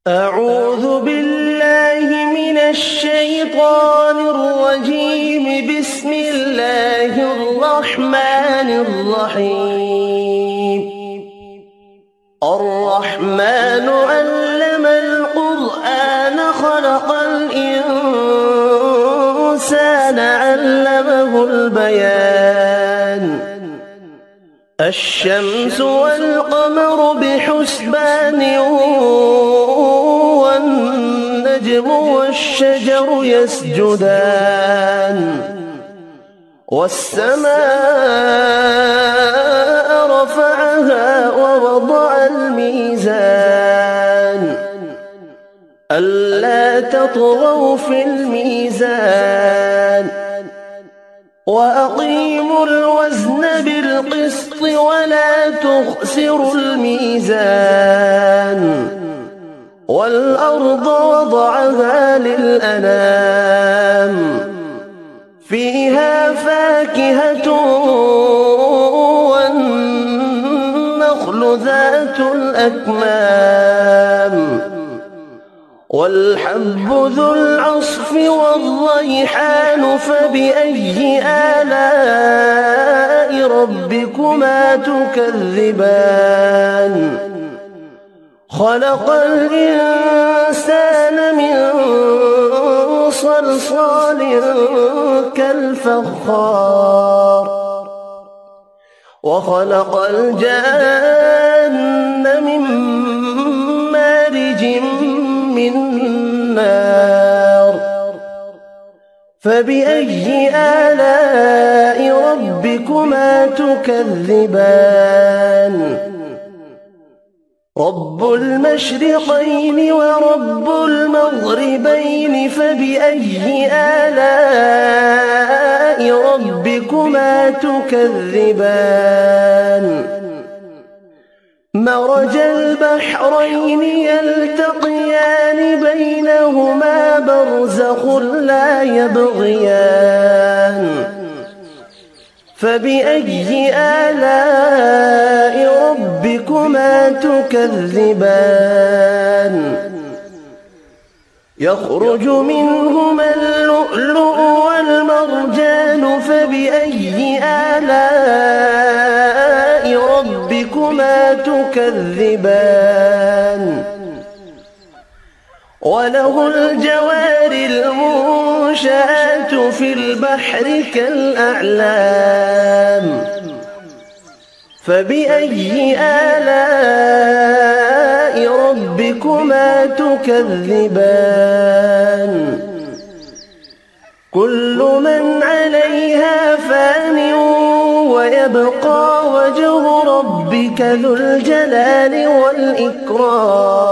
أعوذ بالله من الشيطان الرجيم. بسم الله الرحمن الرحيم. الرحمن علم القرآن خلق الإنسان علمه البيان. الشمس والقمر بحسبان والنجم والشجر يسجدان والسماء رفعها ووضع الميزان ألا تطغوا في الميزان وأقيموا الوزن بالقسط ولا تخسروا الميزان والأرض وضعها للأنام فيها فاكهة والنخل ذات الأكمام والحب ذو العصف والريحان. فبأي آلاء ربكما تكذبان؟ خلق الإنسان من صلصال كالفخار وخلق الجان من مارج من نار. فبأي آلاء ربكما تكذبان؟ رب المشرقين ورب المغربين. فبأي آلاء ربكما تكذبان؟ مرج البحرين يلتقيان بينهما برزخ لا يبغيان. فبأي آلاء ربكما تكذبان؟ يخرج منهما اللؤلؤ والمرجان. فبأي آلاء ربكما تكذبان؟ وله الجوار المنشآت في البحر كالأعلام. فبأي آلاء ربكما تكذبان؟ كل من عليها فان ويبقى وجه ربك ذو الجلال والإكرام.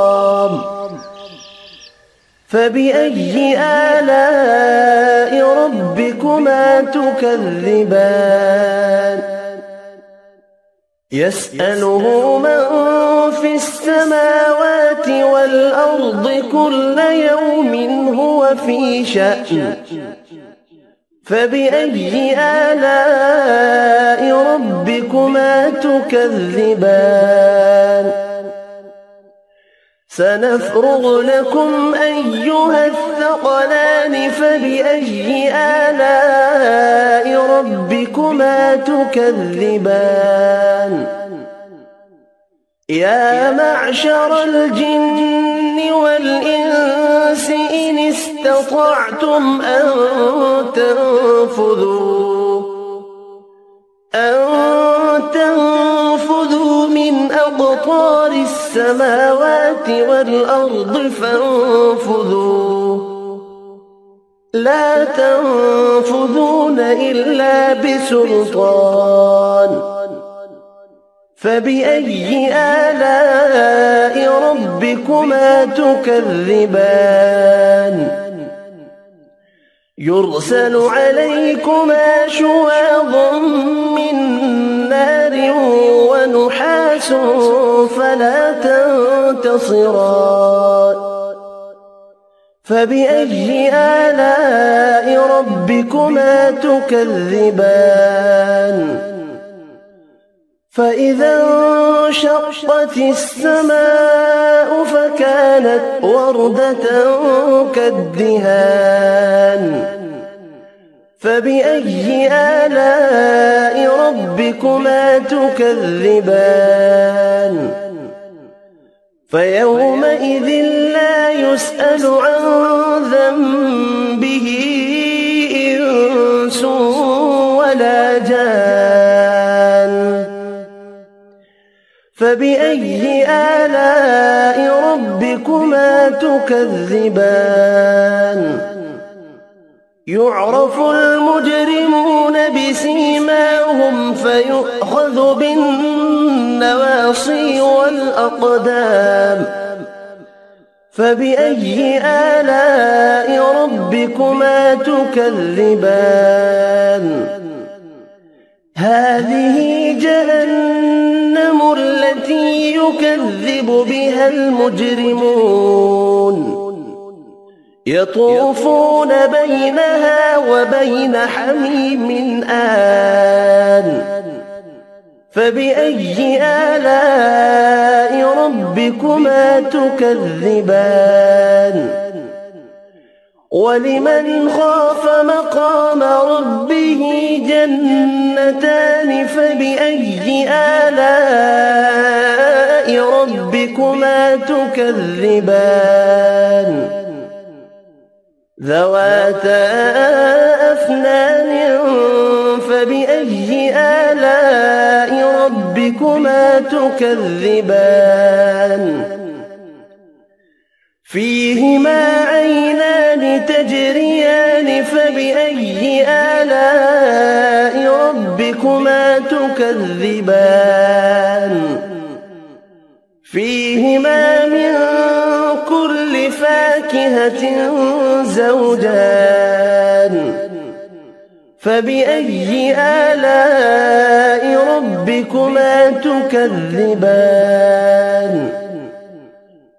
فبأي آلاء ربكما تكذبان؟ يسأله من في السماوات والأرض كل يوم هو في شأن. فبأي آلاء ربكما تكذبان؟ سنفرغ لكم أيها الثقلان. فبأي آلاء ربكما تكذبان؟ يا معشر الجن والإنس إن استطعتم أن تنفذوا من أقطار السماوات والأرض فانفذوا لا تنفذون إلا بسلطان. فبأي آلاء ربكما تكذبان؟ يرسل عليكما شواظ من نار ونحاس فلا تنتصران. فبأي آلاء ربكما تكذبان؟ فإذا انشقت السماء كانت وردة كالدهان فبأي آلاء ربكما تكذبان فيومئذ لا يسأل عن ذنبه إنس ولا جان فبأي آلاء ربكما تكذبان يعرف المجرمون بسيماهم فيؤخذ بالنواصي والأقدام فبأي آلاء ربكما تكذبان هذه جهنم التي يكذب بها المجرمون يطوفون بينها وبين حميم آن فبأي آلاء ربكما تكذبان ولمن خاف مقام ربه جنتان فبأي آلاء ربكما تكذبان ذواتا أفنان فبأي آلاء ربكما تكذبان فيهما عينان تجريان فبأي آلاء ربكما تكذبان فيهما من كل فاكهة زوجان فبأي آلاء ربكما تكذبان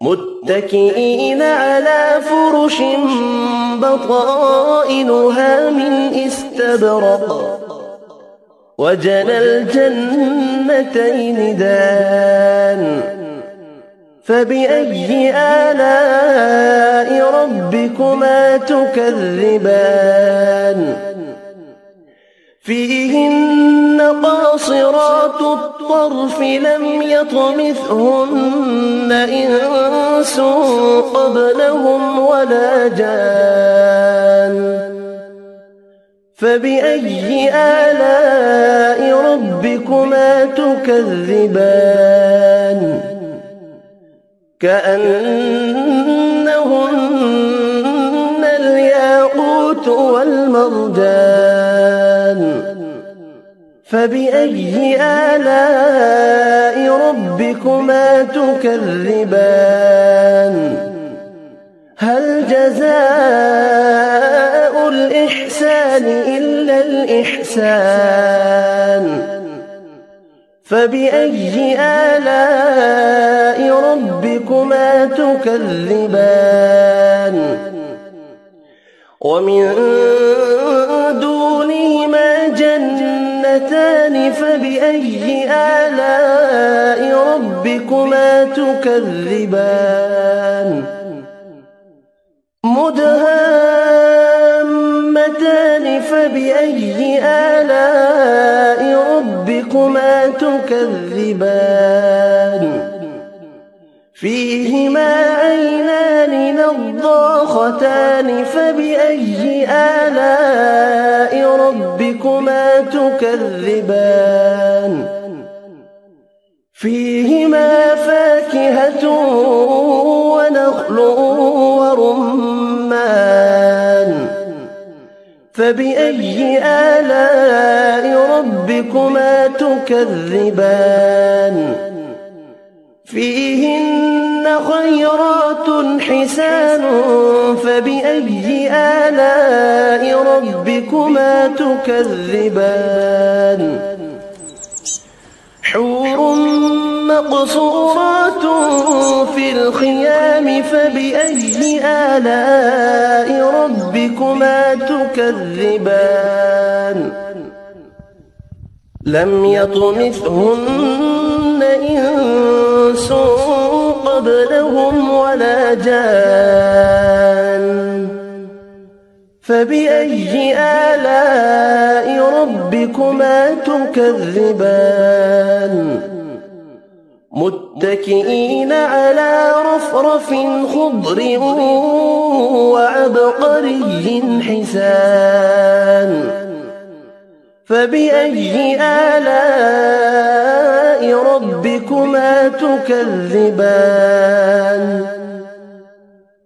متكئين على فرش بطائنها من استبرق وجنى الجنتين دان فبأي آلاء ربكما تكذبان فيهن قاصرات الطرف لم يطمثهن إنس قبلهم ولا جان فبأي آلاء ربكما تكذبان كأنهن الياقوت والمرجان فبأي آلاء ربكما تكذبان هل جزاء الإحسان إلا الإحسان فبأي آلاء ربكما تكذبان ومن دونهما جنتان فبأي آلاء ربكما تكذبان مدهامتان فبأي آلاء ربكما تكذبان فيهما عينان نضاختان فبأي آلاء ربكما تكذبان فيهما فاكهة ونخل ورمان فبأي آلاء ربكما تكذبان فيهن خيرات حسان فبأي آلاء ربكما تكذبان حور مقصورات في الخيام فبأي آلاء ربكما تكذبان لم يطمثهن إنس قبلهم ولا جان فبأي آلاء ربكما تكذبان متكئين على رفرف خضر وعبقري حسان فبأي آلاء ربكما تكذبان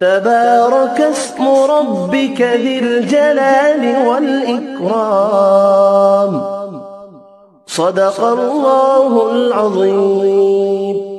تبارك اسم ربك ذي الجلال والإكرام صدق الله العظيم.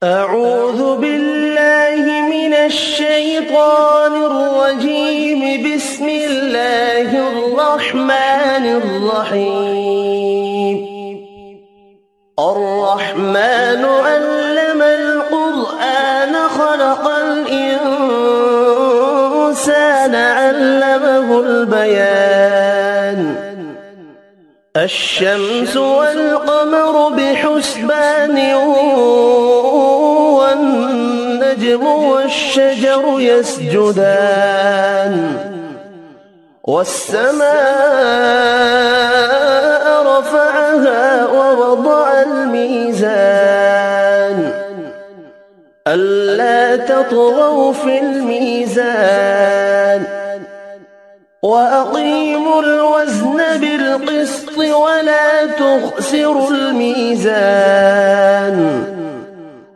أعوذ بالله من الشيطان الرجيم. بسم الله الرحمن الرحيم. الرحمن علم القرآن خلق الإنسان علمه البيان الشمس والقمر بحسبان والنجم والشجر يسجدان والسماء رفعها ووضع الميزان ألا تطغوا في الميزان وأقيموا الوزن بالقسط ولا تخسروا الميزان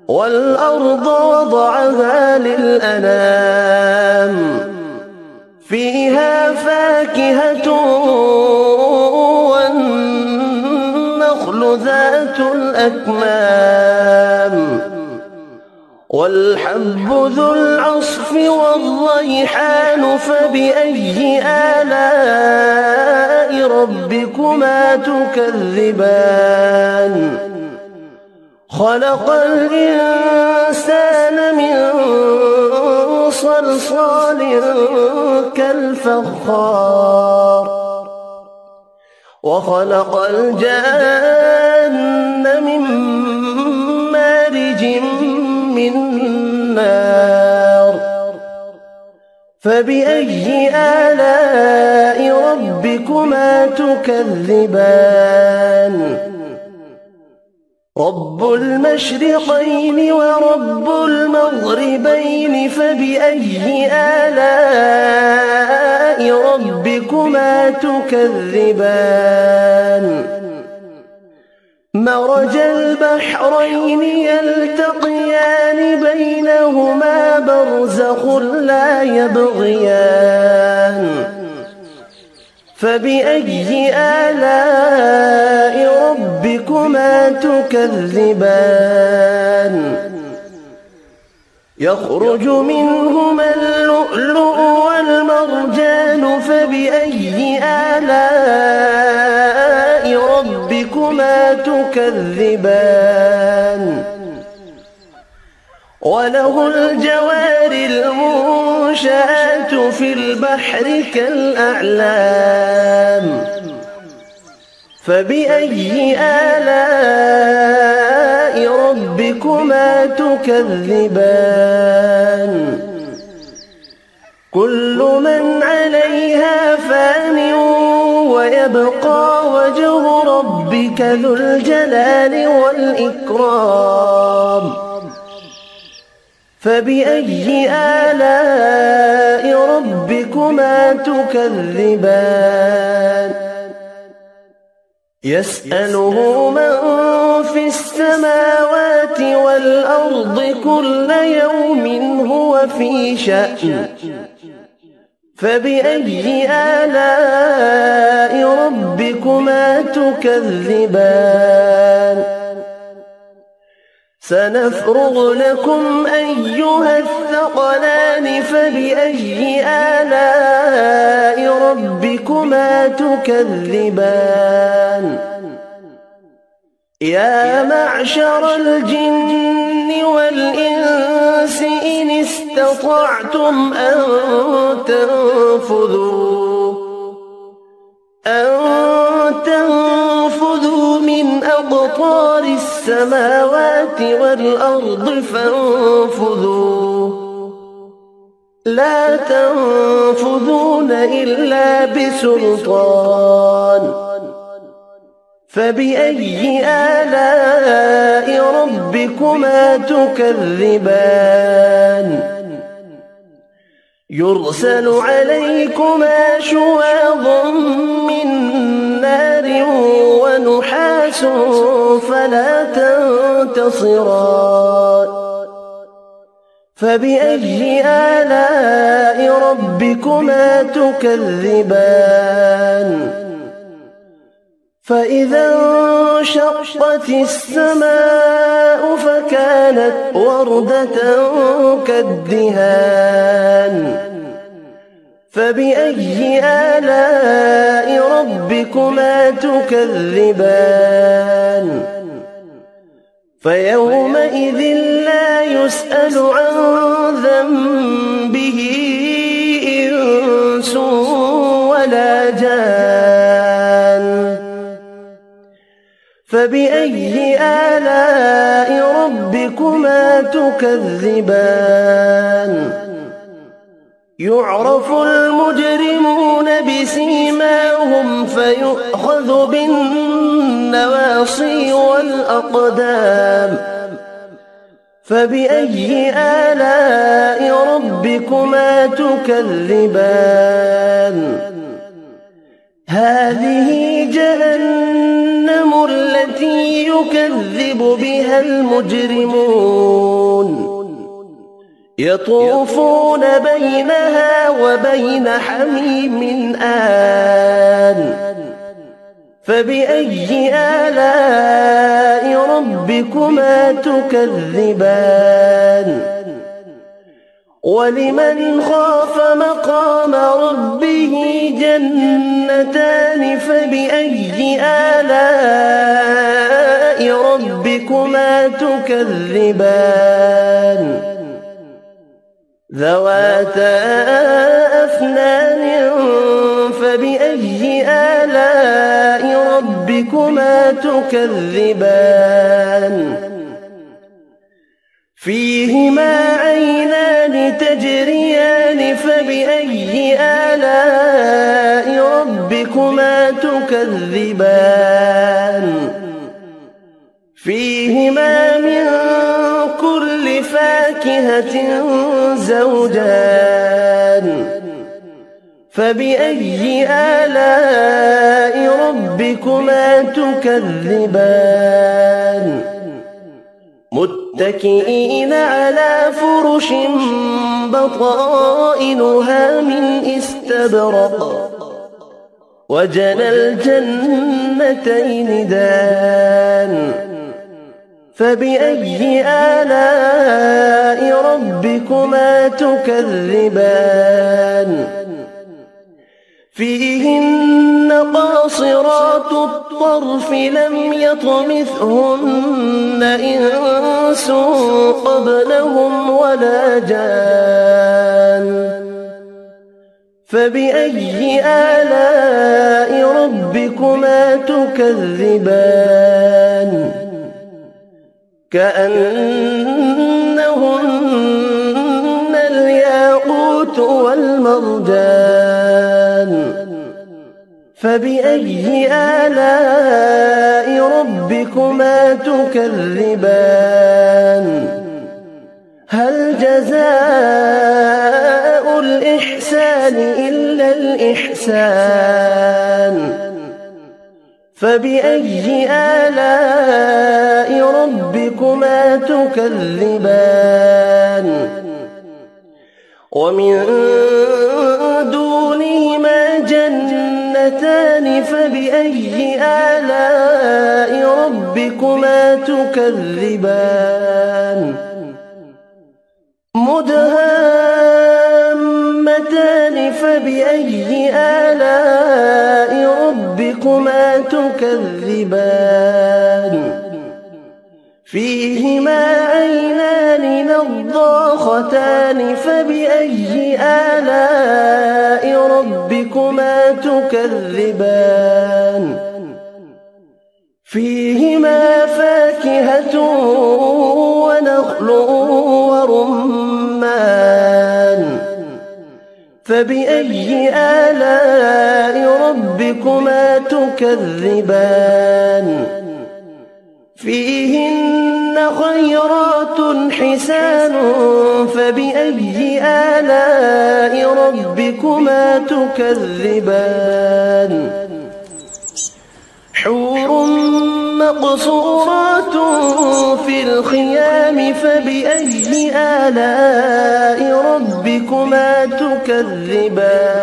والأرض وضعها للأنام فيها فاكهة والنخل ذات الأكمام والحب ذو العصف والريحان فبأي آلاء ربكما تكذبان خلق الإنسان من صلصال كالفخار وخلق الجان من مارج من نار فبأي آلاء ربكما تكذبان رب المشرقين ورب المغربين فبأي آلاء ربكما تكذبان مرج البحرين يلتقيان بينهما برزخ لا يبغيان فبأي آلاء ربكما تكذبان يخرج منهما اللؤلؤ والمرجان فبأي آلاء ربكما تكذبان وله الجوار المنشآت في البحر كالأعلام فبأي آلاء ربكما تكذبان كل من عليها فان ويبقى وجه ربك ذو الجلال والإكرام فبأي آلاء ربكما تكذبان يسأله من في السماوات والأرض كل يوم هو في شأن فبأي آلاء ربكما تكذبان سنفرغ لكم أيها الثقلان فبأي آلاء ربكما تكذبان يا معشر الجن والإنس إن استطعتم أن تنفذوا من أقطار السماوات والأرض فانفذوا لا تنفذون إلا بسلطان فبأي آلاء ربكما تكذبان يرسل عليكما شواظ من نار ونحاس فلا تنتصران فبأي آلاء ربكما تكذبان فإذا انشقت السماء فكانت وردة كالدهان فبأي آلاء ربكما تكذبان فيومئذ لا يسأل عن ذنبه إنس ولا جان فبأي آلاء ربكما تكذبان يعرف المجرمون بسيماهم فيؤخذ بالنواصي والأقدام فبأي آلاء ربكما تكذبان هذه جهنم التي يكذب بها المجرمون يطوفون بينها وبين حميم آن فبأي آلاء ربكما تكذبان ولمن خاف مقام ربه جنتان فبأي آلاء ربكما تكذبان ذواتا أفنان فبأي آلاء ربكما تكذبان فيهما عينان تجريان فبأي آلاء ربكما تكذبان فيهما من كل فاكهة زوجان فبأي آلاء ربكما تكذبان متكئين على فرش بطائنها من استبرق وجنى الجنتين دان فبأي آلاء ربكما تكذبان فيهن قاصرات الطرف لم يطمثهن إنس قبلهم ولا جان فبأي آلاء ربكما تكذبان كأنهن الياقوت والمرجان فبأي آلاء ربكما تكذبان هل جزاء الإحسان إلا الإحسان فبأي آلاء ربكما تكذبان ومن دونهما جنتان فبأي آلاء ربكما تكذبان مدهامتان فبأي آلاء ربكما تكذبان فيهما عينان نضاختان فبأي آلاء ربكما تكذبان فيهما فاكهة ونخل ورمان فبأي آلاء ربكما تكذبان فيهن خيرات حسان فبأي آلاء ربكما تكذبان حور مقصورات في الخيام فبأي آلاء ربكما تكذبان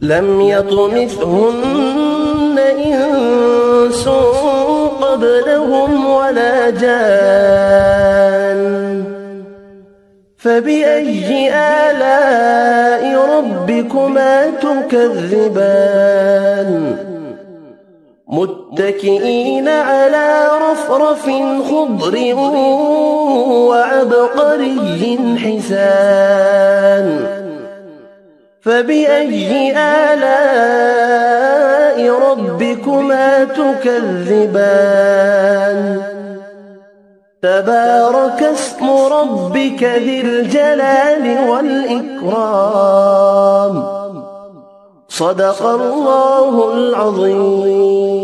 لم يطمثهن إنس قبلهم ولا جان فبأي آلاء ربكما تكذبان متكئين على رفرف خضر وعبقري حسان فبأي آلاء ربكما تكذبان تبارك اسم ربك ذي الجلال والإكرام صدق الله العظيم.